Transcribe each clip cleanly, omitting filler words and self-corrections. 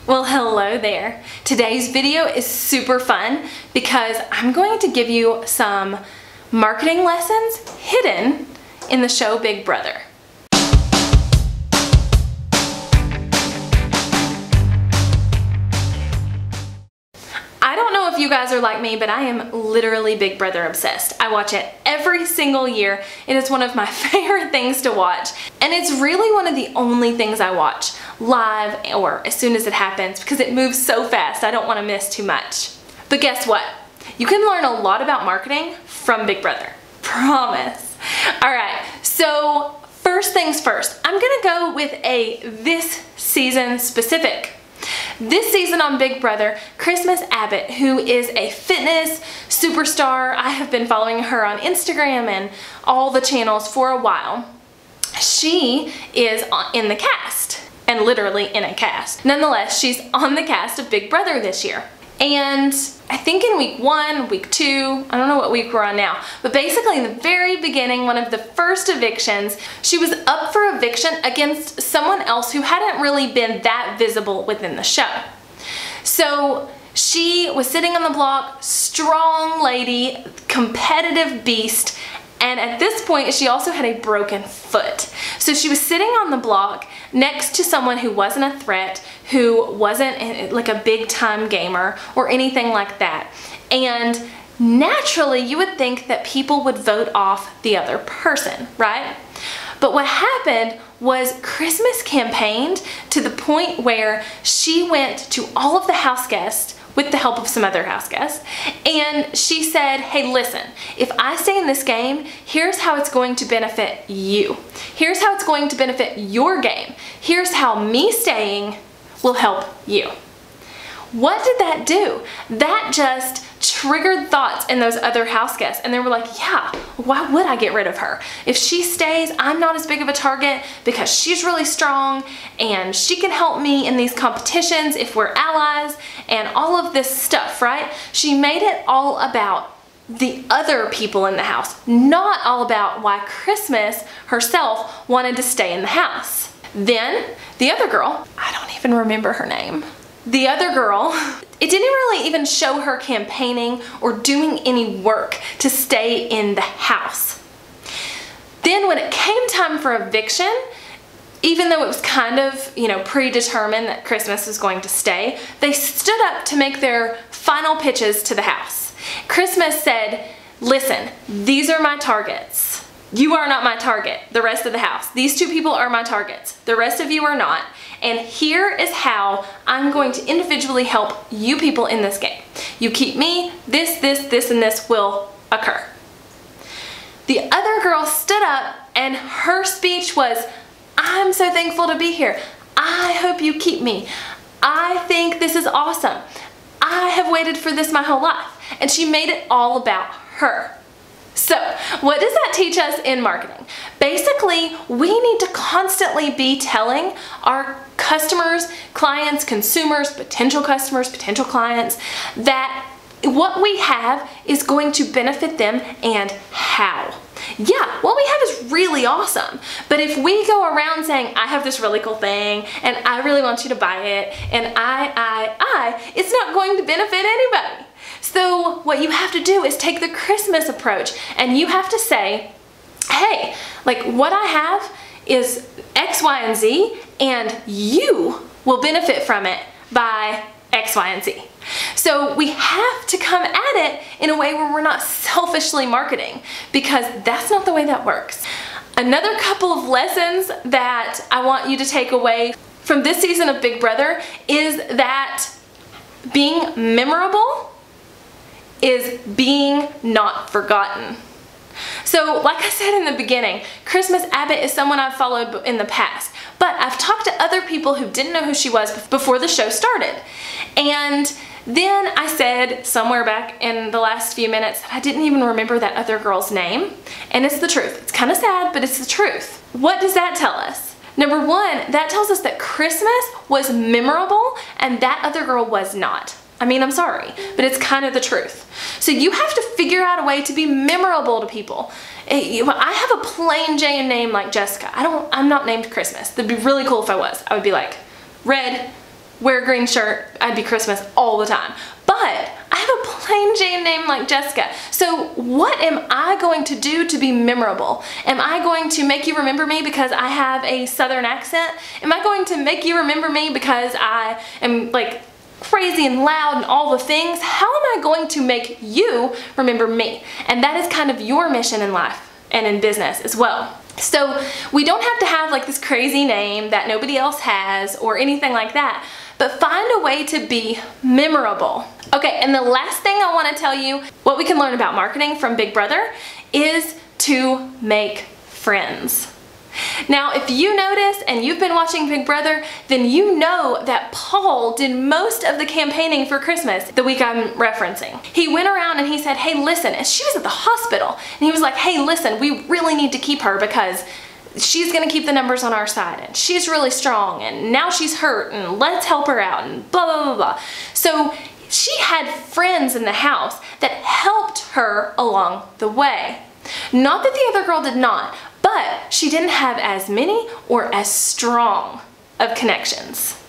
Well, hello there. Today's video is super fun because I'm going to give you some marketing lessons hidden in the show Big Brother. I don't know if you guys are like me, but I am literally Big Brother obsessed. I watch it every single year. It is one of my favorite things to watch, and it's really one of the only things I watch live or as soon as it happens because it moves so fast. I don't want to miss too much. But guess what? You can learn a lot about marketing from Big Brother. Promise. All right, so first things first, I'm gonna go with a this season specific. This season on Big Brother, Christmas Abbot, who is a fitness superstar, I have been following her on Instagram and all the channels for a while. She is in the cast, and literally in a cast. Nonetheless, she's on the cast of Big Brother this year. And I think in week 1, week 2, I don't know what week we're on now, but basically in the very beginning, one of the first evictions, she was up for eviction against someone else who hadn't really been that visible within the show. So she was sitting on the block, strong lady, competitive beast, and at this point she also had a broken foot. So she was sitting on the block next to someone who wasn't a threat, who wasn't like a big time gamer or anything like that. And naturally you would think that people would vote off the other person, right? But what happened was Christmas campaigned to the point where she went to all of the house guests with the help of some other house guests, and she said, hey, listen, if I stay in this game, here's how it's going to benefit you. Here's how it's going to benefit your game. Here's how me staying will help you. What did that do? That just triggered thoughts in those other house guests, and they were like, yeah, why would I get rid of her? If she stays, I'm not as big of a target because she's really strong and she can help me in these competitions if we're allies and all of this stuff, right? She made it all about the other people in the house, not all about why Christmas herself wanted to stay in the house. Then the other girl, I don't even remember her name. The other girl, it didn't really even show her campaigning or doing any work to stay in the house. Then when it came time for eviction, even though it was kind of, predetermined that Christmas was going to stay, they stood up to make their final pitches to the house. Christmas said, listen, these are my targets. You are not my target, the rest of the house. These two people are my targets. The rest of you are not. And here is how I'm going to individually help you people in this game. You keep me, this, and this will occur. The other girl stood up and her speech was, I'm so thankful to be here. I hope you keep me. I think this is awesome. I have waited for this my whole life. And she made it all about her. So, what does that teach us in marketing? Basically, we need to constantly be telling our customers, clients, consumers, potential customers, potential clients, that what we have is going to benefit them and how. Yeah, what we have is really awesome, but if we go around saying, I have this really cool thing, and I really want you to buy it, and it's not going to benefit anybody. So what you have to do is take the Christmas approach, and you have to say, hey, like what I have is X, Y, and Z, and you will benefit from it by X, Y, and Z. So we have to come at it in a way where we're not selfishly marketing, because that's not the way that works. Another couple of lessons that I want you to take away from this season of Big Brother is that being memorable is being not forgotten. So like I said in the beginning, Christmas Abbot is someone I've followed in the past, but I've talked to other people who didn't know who she was before the show started. And then I said somewhere back in the last few minutes that I didn't even remember that other girl's name, and it's the truth. It's kind of sad, but it's the truth. What does that tell us? Number one, that tells us that Christmas was memorable and that other girl was not. I mean, I'm sorry, but it's kind of the truth. So you have to figure out a way to be memorable to people. I have a plain Jane name like Jessica. I'm not named Christmas. That'd be really cool if I was. I would be like red, wear a green shirt, I'd be Christmas all the time. But I have a plain Jane name like Jessica. So what am I going to do to be memorable? Am I going to make you remember me because I have a southern accent? Am I going to make you remember me because I am like crazy and loud and all the things? How am I going to make you remember me? And that is kind of your mission in life and in business as well. So we don't have to have like this crazy name that nobody else has or anything like that, but find a way to be memorable. Okay, and the last thing I want to tell you, what we can learn about marketing from Big Brother is to make friends. Now, if you notice and you've been watching Big Brother, then you know that Paul did most of the campaigning for Christmas the week I'm referencing. He went around and he said, hey, listen, and she was at the hospital, and he was like, hey, listen, we really need to keep her because she's gonna keep the numbers on our side, and she's really strong, and now she's hurt, and let's help her out, and blah, blah, blah, blah. So she had friends in the house that helped her along the way. Not that the other girl did not, but she didn't have as many or as strong of connections.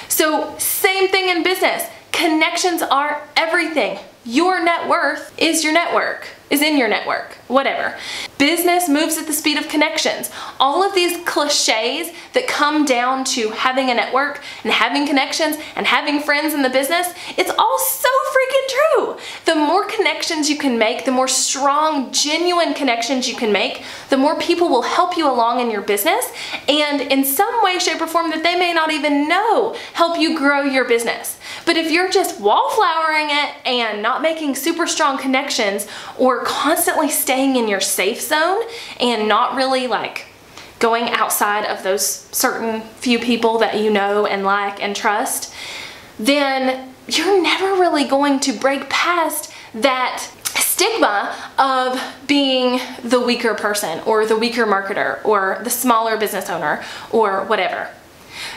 So same thing in business. Connections are everything. Your net worth is your network, is in your network, whatever. Business moves at the speed of connections. All of these cliches that come down to having a network and having connections and having friends in the business, it's all so freaking true. The more connections you can make, the more strong, genuine connections you can make, the more people will help you along in your business, and in some way, shape, or form that they may not even know, help you grow your business. But if you're just wallflowering it and not making super strong connections, or constantly staying in your safe zone and not really like going outside of those certain few people that you know and like and trust, then you're never really going to break past that stigma of being the weaker person or the weaker marketer or the smaller business owner or whatever.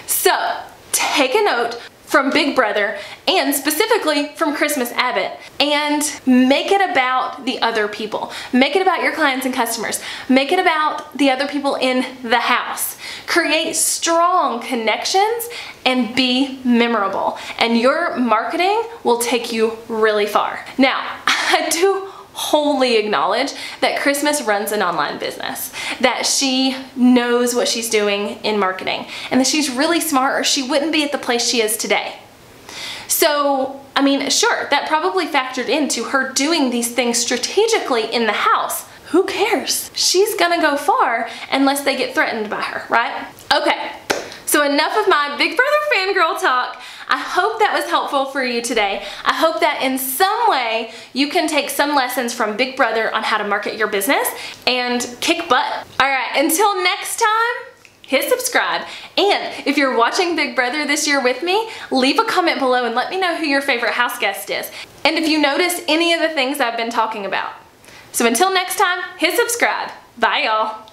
So take a note from Big Brother, and specifically from Christmas Abbot, and make it about the other people. Make it about your clients and customers. Make it about the other people in the house. Create strong connections and be memorable, and your marketing will take you really far. Now, I do wholly acknowledge that Christmas runs an online business, that she knows what she's doing in marketing, and that she's really smart or she wouldn't be at the place she is today. So, I mean, sure, that probably factored into her doing these things strategically in the house. Who cares? She's gonna go far unless they get threatened by her, right? Okay, so enough of my Big Brother fangirl talk. I hope that was helpful for you today. I hope that in some way you can take some lessons from Big Brother on how to market your business and kick butt. All right, until next time, hit subscribe. And if you're watching Big Brother this year with me, leave a comment below and let me know who your favorite house guest is. And if you noticed any of the things I've been talking about. So until next time, hit subscribe. Bye, y'all.